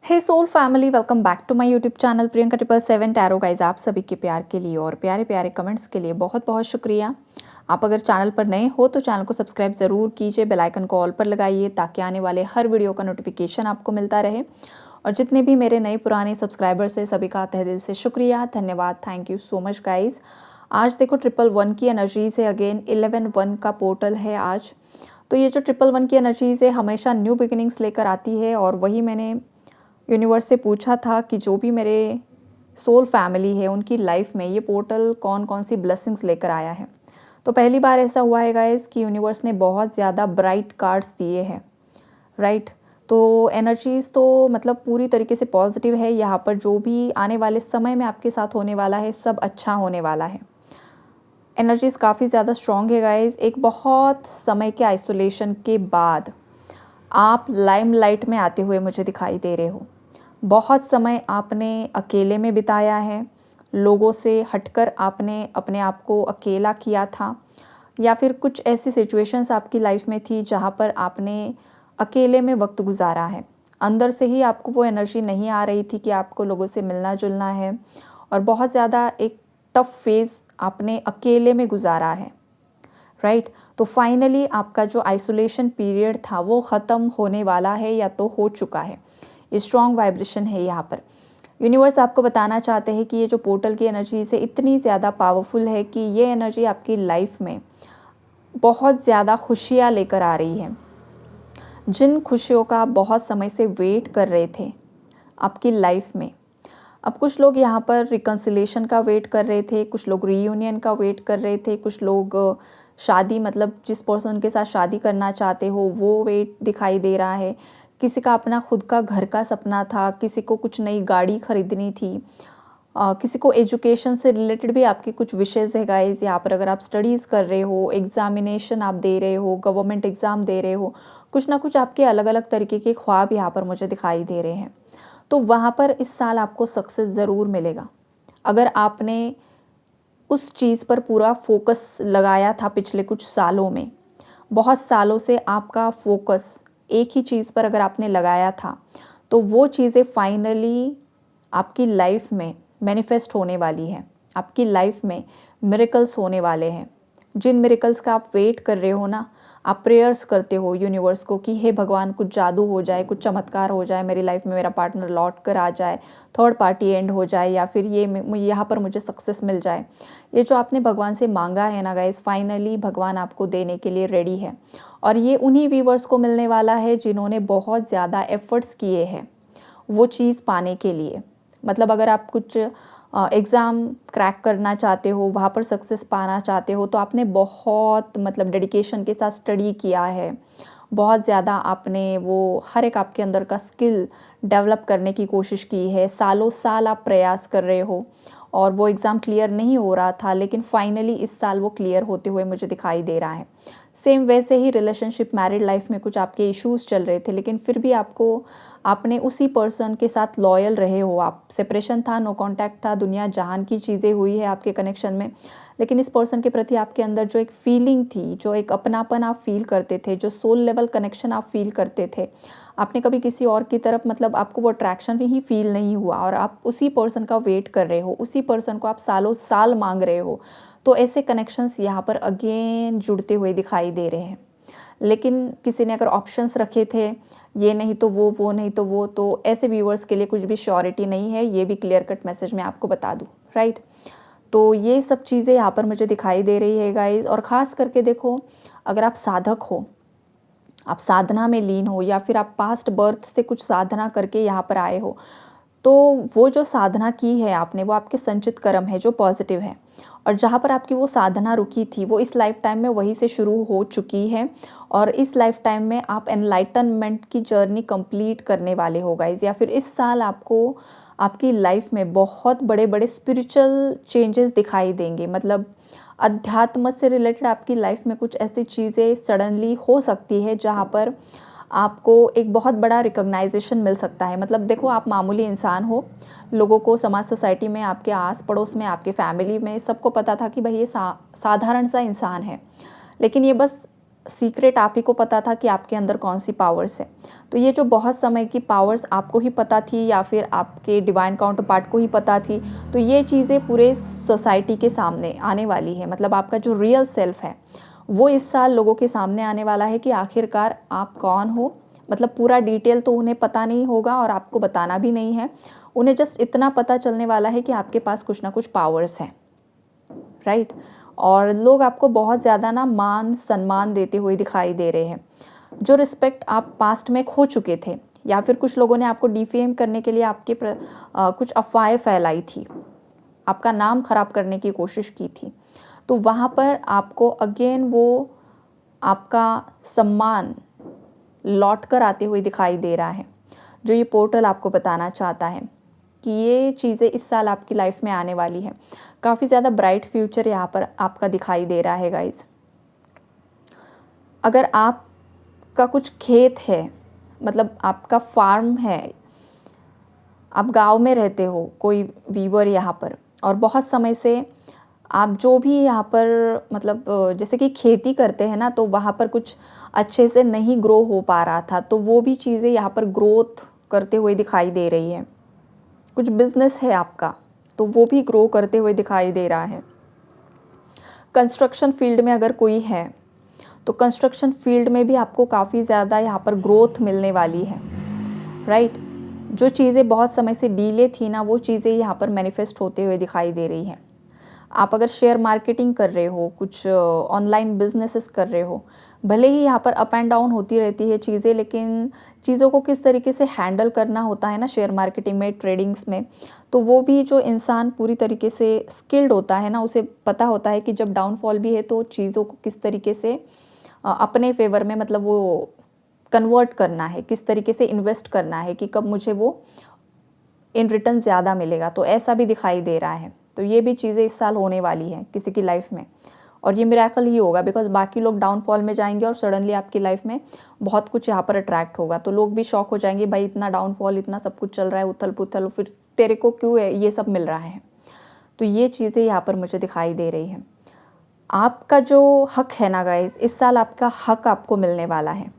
Hey soul family, welcome back to my YouTube channel Priyanka 777 tarot guys. आप सभी के प्यार के लिए और प्यारे प्यारे कमेंट्स के लिए बहुत बहुत शुक्रिया। आप अगर चैनल पर नए हो तो चैनल को सब्सक्राइब ज़रूर कीजिए, बेल आइकन को ऑल पर लगाइए ताकि आने वाले हर वीडियो का नोटिफिकेशन आपको मिलता रहे। और जितने भी मेरे नए पुराने सब्सक्राइबर्स हैं सभी का तहे दिल से शुक्रिया, धन्यवाद, thank you so much guys. आज देखो 111 की एनर्जीज है, अगेन 11 का पोर्टल है आज। तो ये जो 111 की एनर्जीज है हमेशा न्यू बिगिनिंग्स लेकर आती है और वही मैंने यूनिवर्स से पूछा था कि जो भी मेरे सोल फैमिली है उनकी लाइफ में ये पोर्टल कौन कौन सी ब्लेसिंग्स लेकर आया है। तो पहली बार ऐसा हुआ है गाइस कि यूनिवर्स ने बहुत ज़्यादा ब्राइट कार्ड्स दिए हैं, राइट। तो एनर्जीज़ तो मतलब पूरी तरीके से पॉजिटिव है। यहाँ पर जो भी आने वाले समय में आपके साथ होने वाला है सब अच्छा होने वाला है। एनर्जीज़ काफ़ी ज़्यादा स्ट्रॉन्ग है गाइस। एक बहुत समय के आइसोलेशन के बाद आप लाइमलाइट में आते हुए मुझे दिखाई दे रहे हो। बहुत समय आपने अकेले में बिताया है, लोगों से हटकर आपने अपने आप को अकेला किया था, या फिर कुछ ऐसी सिचुएशंस आपकी लाइफ में थी जहाँ पर आपने अकेले में वक्त गुजारा है। अंदर से ही आपको वो एनर्जी नहीं आ रही थी कि आपको लोगों से मिलना जुलना है, और बहुत ज़्यादा एक टफ फेज़ आपने अकेले में गुजारा है, राइट। तो फाइनली आपका जो आइसोलेशन पीरियड था वो ख़त्म होने वाला है या तो हो चुका है। ये स्ट्रॉन्ग वाइब्रेशन है यहाँ पर। यूनिवर्स आपको बताना चाहते हैं कि ये जो पोर्टल की एनर्जी से इतनी ज़्यादा पावरफुल है कि ये एनर्जी आपकी लाइफ में बहुत ज़्यादा खुशियाँ लेकर आ रही है। जिन खुशियों का आप बहुत समय से वेट कर रहे थे आपकी लाइफ में, अब कुछ लोग यहाँ पर रिकन्सिलेशन का वेट कर रहे थे, कुछ लोग रीयूनियन का वेट कर रहे थे, कुछ लोग शादी मतलब जिस पर्सन के साथ शादी करना चाहते हो वो वेट दिखाई दे रहा है। किसी का अपना खुद का घर का सपना था, किसी को कुछ नई गाड़ी खरीदनी थी, किसी को एजुकेशन से रिलेटेड भी आपकी कुछ विशेज़ है गाइज। यहाँ पर अगर आप स्टडीज़ कर रहे हो, एग्जामिनेशन आप दे रहे हो, गवर्नमेंट एग्ज़ाम दे रहे हो, कुछ ना कुछ आपके अलग अलग तरीके के ख्वाब यहाँ पर मुझे दिखाई दे रहे हैं। तो वहाँ पर इस साल आपको सक्सेस ज़रूर मिलेगा अगर आपने उस चीज़ पर पूरा फोकस लगाया था। पिछले कुछ सालों में बहुत सालों से आपका फोकस एक ही चीज़ पर अगर आपने लगाया था तो वो चीज़ें फाइनली आपकी लाइफ में मैनिफेस्ट होने वाली है। आपकी लाइफ में मिरेकल्स होने वाले हैं। जिन मिरेकल्स का आप वेट कर रहे हो ना, आप प्रेयर्स करते हो यूनिवर्स को कि हे भगवान कुछ जादू हो जाए, कुछ चमत्कार हो जाए, मेरी लाइफ में मेरा पार्टनर लौट कर आ जाए, थर्ड पार्टी एंड हो जाए, या फिर ये यहाँ पर मुझे सक्सेस मिल जाए। ये जो आपने भगवान से मांगा है ना गाइस, फाइनली भगवान आपको देने के लिए रेडी है। और ये उन्हीं व्यूवर्स को मिलने वाला है जिन्होंने बहुत ज़्यादा एफ़र्ट्स किए हैं वो चीज़ पाने के लिए। मतलब अगर आप कुछ एग्ज़ाम क्रैक करना चाहते हो, वहाँ पर सक्सेस पाना चाहते हो, तो आपने बहुत मतलब डेडिकेशन के साथ स्टडी किया है, बहुत ज़्यादा आपने वो हर एक आपके अंदर का स्किल डेवलप करने की कोशिश की है। सालों साल आप प्रयास कर रहे हो और वो एग्ज़ाम क्लियर नहीं हो रहा था, लेकिन फाइनली इस साल वो क्लियर होते हुए मुझे दिखाई दे रहा है। सेम वैसे ही रिलेशनशिप मैरिड लाइफ में कुछ आपके इश्यूज़ चल रहे थे, लेकिन फिर भी आपने उसी पर्सन के साथ लॉयल रहे हो। आप सेपरेशन था, नो कांटेक्ट था, दुनिया जहान की चीज़ें हुई है आपके कनेक्शन में, लेकिन इस पर्सन के प्रति आपके अंदर जो एक फीलिंग थी, जो एक अपनापन आप फील करते थे, जो सोल लेवल कनेक्शन आप फील करते थे, आपने कभी किसी और की तरफ मतलब आपको वो अट्रैक्शन भी ही फील नहीं हुआ और आप उसी पर्सन का वेट कर रहे हो, उसी पर्सन को आप सालों साल मांग रहे हो। तो ऐसे कनेक्शंस यहाँ पर अगेन जुड़ते हुए दिखाई दे रहे हैं। लेकिन किसी ने अगर ऑप्शंस रखे थे, ये नहीं तो वो नहीं तो वो, तो ऐसे व्यूअर्स के लिए कुछ भी श्योरिटी नहीं है, ये भी क्लियर कट मैसेज मैं आपको बता दूँ, राइट। तो ये सब चीज़ें यहाँ पर मुझे दिखाई दे रही है गाइज। और ख़ास करके देखो, अगर आप साधक हो, आप साधना में लीन हो, या फिर आप पास्ट बर्थ से कुछ साधना करके यहाँ पर आए हो, तो वो जो साधना की है आपने, वो आपके संचित कर्म है जो पॉजिटिव है। और जहाँ पर आपकी वो साधना रुकी थी वो इस लाइफ टाइम में वहीं से शुरू हो चुकी है, और इस लाइफ टाइम में आप एनलाइटनमेंट की जर्नी कंप्लीट करने वाले हो गाइज। या फिर इस साल आपको आपकी लाइफ में बहुत बड़े बड़े स्पिरिचुअल चेंजेस दिखाई देंगे। मतलब अध्यात्म से रिलेटेड आपकी लाइफ में कुछ ऐसी चीज़ें सडनली हो सकती है जहाँ पर आपको एक बहुत बड़ा रिकॉग्नाइजेशन मिल सकता है। मतलब देखो, आप मामूली इंसान हो, लोगों को समाज सोसाइटी में, आपके आस पड़ोस में, आपके फैमिली में सबको पता था कि भाई ये साधारण सा इंसान है, लेकिन ये बस सीक्रेट आप ही को पता था कि आपके अंदर कौन सी पावर्स है। तो ये जो बहुत समय की पावर्स आपको ही पता थी या फिर आपके डिवाइन काउंटर पार्ट को ही पता थी, तो ये चीज़ें पूरे सोसाइटी के सामने आने वाली है। मतलब आपका जो रियल सेल्फ है वो इस साल लोगों के सामने आने वाला है कि आखिरकार आप कौन हो। मतलब पूरा डिटेल तो उन्हें पता नहीं होगा और आपको बताना भी नहीं है। उन्हें जस्ट इतना पता चलने वाला है कि आपके पास कुछ ना कुछ पावर्स हैं, राइट। और लोग आपको बहुत ज़्यादा ना मान सम्मान देते हुए दिखाई दे रहे हैं। जो रिस्पेक्ट आप पास्ट में खो चुके थे या फिर कुछ लोगों ने आपको डिफेम करने के लिए आपके कुछ अफवाहें फैलाई थी, आपका नाम खराब करने की कोशिश की थी, तो वहाँ पर आपको अगेन वो आपका सम्मान लौट कर आते हुए दिखाई दे रहा है। जो ये पोर्टल आपको बताना चाहता है कि ये चीज़ें इस साल आपकी लाइफ में आने वाली है। काफ़ी ज़्यादा ब्राइट फ्यूचर यहाँ पर आपका दिखाई दे रहा है गाइज़। अगर आपका कुछ खेत है, मतलब आपका फार्म है, आप गांव में रहते हो, कोई वीवर यहाँ पर, और बहुत समय से आप जो भी यहाँ पर मतलब जैसे कि खेती करते हैं ना, तो वहाँ पर कुछ अच्छे से नहीं ग्रो हो पा रहा था, तो वो भी चीज़ें यहाँ पर ग्रोथ करते हुए दिखाई दे रही है। कुछ बिजनेस है आपका तो वो भी ग्रो करते हुए दिखाई दे रहा है। कंस्ट्रक्शन फील्ड में अगर कोई है तो कंस्ट्रक्शन फील्ड में भी आपको काफ़ी ज़्यादा यहाँ पर ग्रोथ मिलने वाली है, राइट। जो चीज़ें बहुत समय से डीले थी ना, वो चीज़ें यहाँ पर मैनिफेस्ट होते हुए दिखाई दे रही हैं। आप अगर शेयर मार्केटिंग कर रहे हो, कुछ ऑनलाइन बिजनेसेस कर रहे हो, भले ही यहाँ पर अप एंड डाउन होती रहती है चीज़ें, लेकिन चीज़ों को किस तरीके से हैंडल करना होता है ना शेयर मार्केटिंग में, ट्रेडिंग्स में, तो वो भी जो इंसान पूरी तरीके से स्किल्ड होता है ना, उसे पता होता है कि जब डाउनफॉल भी है तो चीज़ों को किस तरीके से अपने फेवर में मतलब वो कन्वर्ट करना है, किस तरीके से इन्वेस्ट करना है कि कब मुझे वो इन रिटर्न ज़्यादा मिलेगा। तो ऐसा भी दिखाई दे रहा है। तो ये भी चीज़ें इस साल होने वाली हैं किसी की लाइफ में, और ये मिरेकल ही होगा बिकॉज बाकी लोग डाउनफॉल में जाएंगे और सडनली आपकी लाइफ में बहुत कुछ यहाँ पर अट्रैक्ट होगा। तो लोग भी शॉक हो जाएंगे, भाई इतना डाउनफॉल, इतना सब कुछ चल रहा है, उथल पुथल, फिर तेरे को क्यों है ये सब मिल रहा है। तो ये चीज़ें यहाँ पर मुझे दिखाई दे रही हैं। आपका जो हक है ना गाइस, इस साल आपका हक आपको मिलने वाला है।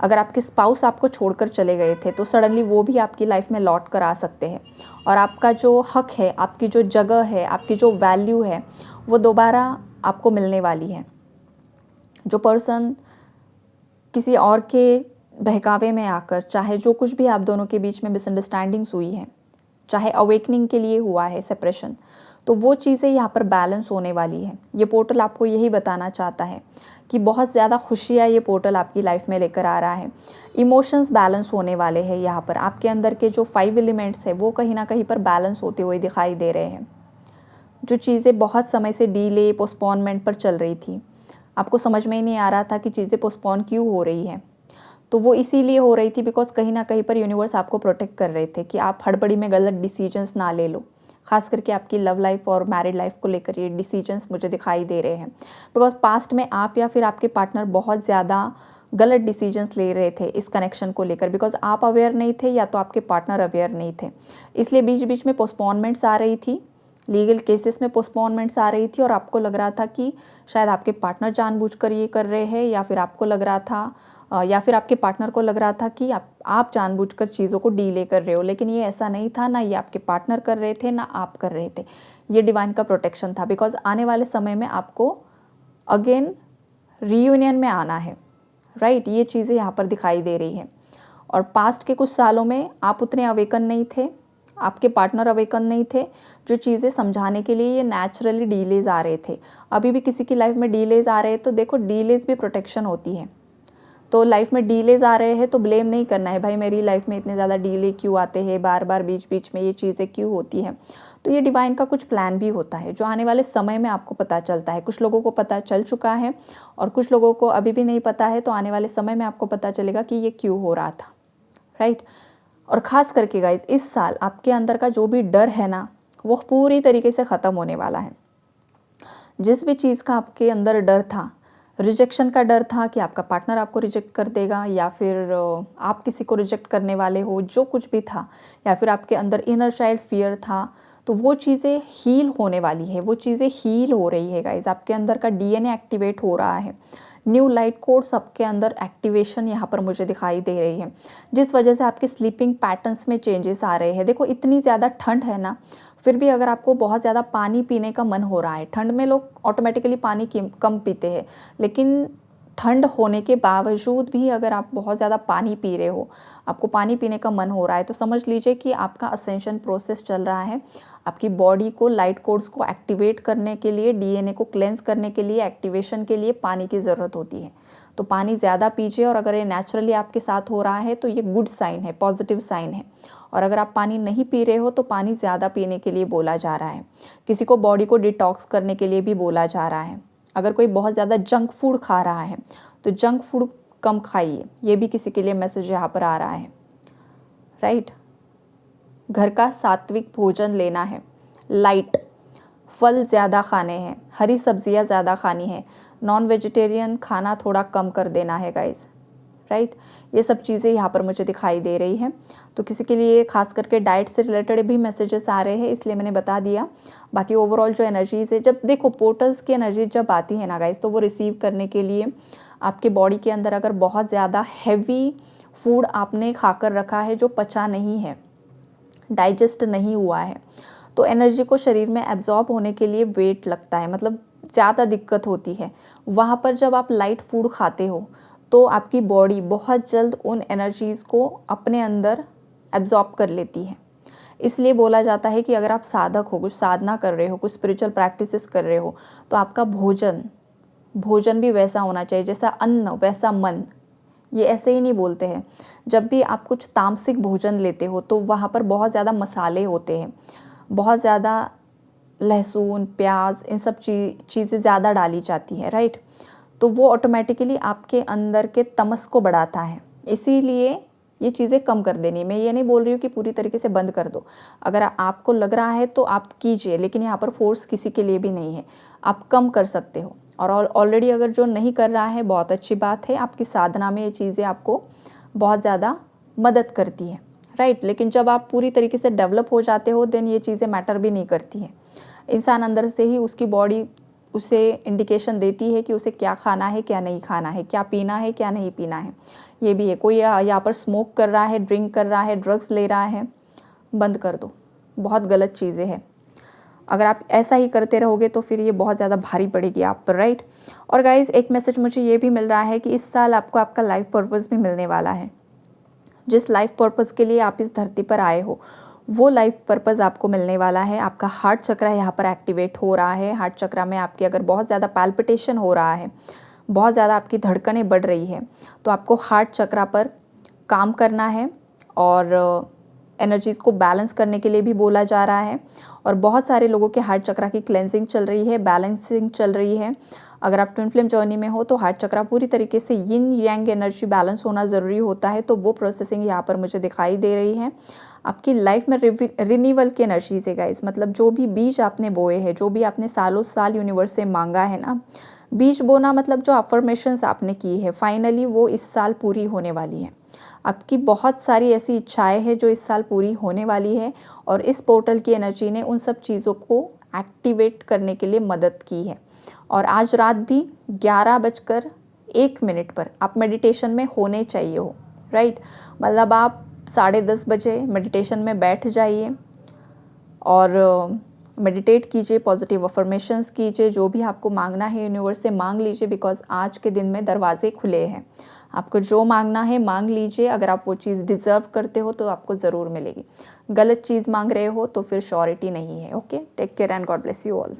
अगर आपके स्पाउस आपको छोड़कर चले गए थे तो सडनली वो भी आपकी लाइफ में लौट कर आ सकते हैं, और आपका जो हक है, आपकी जो जगह है, आपकी जो वैल्यू है, वो दोबारा आपको मिलने वाली है। जो पर्सन किसी और के बहकावे में आकर, चाहे जो कुछ भी आप दोनों के बीच में मिसअंडरस्टैंडिंग्स हुई है, चाहे अवेकनिंग के लिए हुआ है सेपरेशन, तो वो चीज़ें यहाँ पर बैलेंस होने वाली है। ये पोर्टल आपको यही बताना चाहता है कि बहुत ज़्यादा खुशियाँ ये पोर्टल आपकी लाइफ में लेकर आ रहा है। इमोशंस बैलेंस होने वाले हैं यहाँ पर। आपके अंदर के जो 5 एलिमेंट्स है वो कहीं ना कहीं पर बैलेंस होते हुए दिखाई दे रहे हैं। जो चीज़ें बहुत समय से डीले, पोस्टपोनमेंट पर चल रही थी, आपको समझ में ही नहीं आ रहा था कि चीज़ें पोस्टपोन क्यों हो रही हैं, तो वो इसीलिए हो रही थी बिकॉज कहीं ना कहीं पर यूनिवर्स आपको प्रोटेक्ट कर रहे थे कि आप हड़बड़ी में गलत डिसीजंस ना ले लो। खास करके आपकी लव लाइफ और मैरिड लाइफ को लेकर ये डिसीजंस मुझे दिखाई दे रहे हैं, बिकॉज पास्ट में आप या फिर आपके पार्टनर बहुत ज़्यादा गलत डिसीजंस ले रहे थे इस कनेक्शन को लेकर, बिकॉज आप अवेयर नहीं थे या तो आपके पार्टनर अवेयर नहीं थे। इसलिए बीच बीच में पोस्टपोनमेंट्स आ रही थी, लीगल केसेस में पोस्टपोनमेंट्स आ रही थी, और आपको लग रहा था कि शायद आपके पार्टनर जानबूझकर ये कर रहे हैं, या फिर आपको लग रहा था या फिर आपके पार्टनर को लग रहा था कि आप जानबूझकर चीज़ों को डीले कर रहे हो। लेकिन ये ऐसा नहीं था, ना ये आपके पार्टनर कर रहे थे ना आप कर रहे थे। ये डिवाइन का प्रोटेक्शन था, बिकॉज आने वाले समय में आपको अगेन रीयूनियन में आना है, राइट। ये चीज़ें यहाँ पर दिखाई दे रही हैं। और पास्ट के कुछ सालों में आप उतने अवेकन नहीं थे, आपके पार्टनर अवेकन नहीं थे, जो चीज़ें समझाने के लिए ये नेचुरली डीलेज आ रहे थे। अभी भी किसी की लाइफ में डीलेज आ रहे हैं तो देखो, डीलेज भी प्रोटेक्शन होती है। तो लाइफ में डीलेज आ रहे हैं तो ब्लेम नहीं करना है, भाई मेरी लाइफ में इतने ज़्यादा डीले क्यों आते हैं, बार बार बीच बीच में ये चीज़ें क्यों होती हैं। तो ये डिवाइन का कुछ प्लान भी होता है जो आने वाले समय में आपको पता चलता है। कुछ लोगों को पता चल चुका है और कुछ लोगों को अभी भी नहीं पता है, तो आने वाले समय में आपको पता चलेगा कि ये क्यों हो रहा था, राइट। और ख़ास करके गाइज, इस साल आपके अंदर का जो भी डर है ना, वो पूरी तरीके से ख़त्म होने वाला है। जिस भी चीज़ का आपके अंदर डर था, रिजेक्शन का डर था कि आपका पार्टनर आपको रिजेक्ट कर देगा, या फिर आप किसी को रिजेक्ट करने वाले हो, जो कुछ भी था, या फिर आपके अंदर इनर चाइल्ड फियर था, तो वो चीज़ें हील होने वाली है। वो चीज़ें हील हो रही है गाइज। आपके अंदर का डीएनए एक्टिवेट हो रहा है। न्यू लाइट कोड्स आपके अंदर एक्टिवेशन यहाँ पर मुझे दिखाई दे रही है, जिस वजह से आपके स्लीपिंग पैटर्न्स में चेंजेस आ रहे हैं। देखो इतनी ज़्यादा ठंड है ना, फिर भी अगर आपको बहुत ज़्यादा पानी पीने का मन हो रहा है, ठंड में लोग ऑटोमेटिकली पानी कम पीते हैं, लेकिन ठंड होने के बावजूद भी अगर आप बहुत ज़्यादा पानी पी रहे हो, आपको पानी पीने का मन हो रहा है, तो समझ लीजिए कि आपका असेंशन प्रोसेस चल रहा है। आपकी बॉडी को लाइट कोड्स को एक्टिवेट करने के लिए, डीएनए को क्लेंस करने के लिए, एक्टिवेशन के लिए पानी की ज़रूरत होती है। तो पानी ज़्यादा पीजिए, और अगर ये नेचुरली आपके साथ हो रहा है तो ये गुड साइन है, पॉजिटिव साइन है। और अगर आप पानी नहीं पी रहे हो तो पानी ज़्यादा पीने के लिए बोला जा रहा है। किसी को बॉडी को डिटॉक्स करने के लिए भी बोला जा रहा है। अगर कोई बहुत ज़्यादा जंक फूड खा रहा है तो जंक फूड कम खाइए, ये भी किसी के लिए मैसेज यहाँ पर आ रहा है, राइट। घर का सात्विक भोजन लेना है, लाइट फल ज़्यादा खाने हैं, हरी सब्जियाँ ज़्यादा खानी है, नॉन वेजिटेरियन खाना थोड़ा कम कर देना है गाइस, राइट। ये सब चीज़ें यहाँ पर मुझे दिखाई दे रही हैं। तो किसी के लिए खास करके डाइट से रिलेटेड भी मैसेजेस आ रहे हैं, इसलिए मैंने बता दिया। बाकी ओवरऑल जो एनर्जीज़ है, जब देखो पोर्टल्स की एनर्जी जब आती है ना गाइस, तो वो रिसीव करने के लिए आपके बॉडी के अंदर अगर बहुत ज़्यादा हैवी फूड आपने खाकर रखा है जो पचा नहीं है, डाइजेस्ट नहीं हुआ है, तो एनर्जी को शरीर में एब्जॉर्ब होने के लिए वेट लगता है, मतलब ज़्यादा दिक्कत होती है। वहाँ पर जब आप लाइट फूड खाते हो तो आपकी बॉडी बहुत जल्द उन एनर्जीज़ को अपने अंदर एब्जॉर्ब कर लेती है। इसलिए बोला जाता है कि अगर आप साधक हो, कुछ साधना कर रहे हो, कुछ स्पिरिचुअल प्रैक्टिसेस कर रहे हो, तो आपका भोजन भी वैसा होना चाहिए, जैसा अन्न वैसा मन। ये ऐसे ही नहीं बोलते हैं। जब भी आप कुछ तामसिक भोजन लेते हो तो वहाँ पर बहुत ज़्यादा मसाले होते हैं, बहुत ज़्यादा लहसुन, प्याज, इन सब चीज़ें ज़्यादा डाली जाती हैं, राइट। तो वो ऑटोमेटिकली आपके अंदर के तमस को बढ़ाता है। इसीलिए ये चीज़ें कम कर देनी। मैं ये नहीं बोल रही हूँ कि पूरी तरीके से बंद कर दो, अगर आपको लग रहा है तो आप कीजिए, लेकिन यहाँ पर फोर्स किसी के लिए भी नहीं है, आप कम कर सकते हो। और ऑलरेडी अगर जो नहीं कर रहा है, बहुत अच्छी बात है, आपकी साधना में ये चीज़ें आपको बहुत ज़्यादा मदद करती है, राइट। लेकिन जब आप पूरी तरीके से डेवलप हो जाते हो, देन ये चीज़ें मैटर भी नहीं करती हैं। इंसान अंदर से ही, उसकी बॉडी उसे इंडिकेशन देती है कि उसे क्या खाना है, क्या नहीं खाना है, क्या पीना है, क्या नहीं पीना है। ये भी है, कोई यहाँ पर स्मोक कर रहा है, ड्रिंक कर रहा है, ड्रग्स ले रहा है, बंद कर दो, बहुत गलत चीज़ें हैं। अगर आप ऐसा ही करते रहोगे तो फिर ये बहुत ज़्यादा भारी पड़ेगी आप पर, राइट। और गाइज़ एक मैसेज मुझे ये भी मिल रहा है कि इस साल आपको आपका लाइफ पर्पस भी मिलने वाला है। जिस लाइफ पर्पस के लिए आप इस धरती पर आए हो, वो लाइफ पर्पस आपको मिलने वाला है। आपका हार्ट चक्रा यहाँ पर एक्टिवेट हो रहा है। हार्ट चक्रा में आपकी अगर बहुत ज़्यादा पैल्पिटेशन हो रहा है, बहुत ज़्यादा आपकी धड़कनें बढ़ रही है, तो आपको हार्ट चक्रा पर काम करना है। और एनर्जीज़ को बैलेंस करने के लिए भी बोला जा रहा है। और बहुत सारे लोगों के हार्ट चक्रा की क्लेंजिंग चल रही है, बैलेंसिंग चल रही है। अगर आप ट्विन फ्लेम जर्नी में हो तो हार्ट चक्रा पूरी तरीके से यिन यांग एनर्जी बैलेंस होना ज़रूरी होता है, तो वो प्रोसेसिंग यहाँ पर मुझे दिखाई दे रही है। आपकी लाइफ में रिन्यूअल की एनर्जीज है गाइस, मतलब जो भी बीज आपने बोए हैं, जो भी आपने सालों साल यूनिवर्स से मांगा है ना, बीज बोना मतलब जो अफर्मेशंस आपने की है, फाइनली वो इस साल पूरी होने वाली है। आपकी बहुत सारी ऐसी इच्छाएं हैं जो इस साल पूरी होने वाली है, और इस पोर्टल की एनर्जी ने उन सब चीज़ों को एक्टिवेट करने के लिए मदद की है। और आज रात भी 11:01 पर आप मेडिटेशन में होने चाहिए हो, राइट। मतलब आप 10:30 बजे मेडिटेशन में बैठ जाइए और मेडिटेट कीजिए, पॉजिटिव अफर्मेशंस कीजिए, जो भी आपको मांगना है यूनिवर्स से मांग लीजिए, बिकॉज आज के दिन में दरवाजे खुले हैं। आपको जो मांगना है मांग लीजिए। अगर आप वो चीज़ डिज़र्व करते हो तो आपको ज़रूर मिलेगी। गलत चीज़ मांग रहे हो तो फिर श्योरिटी नहीं है। Okay, take care and God bless you all.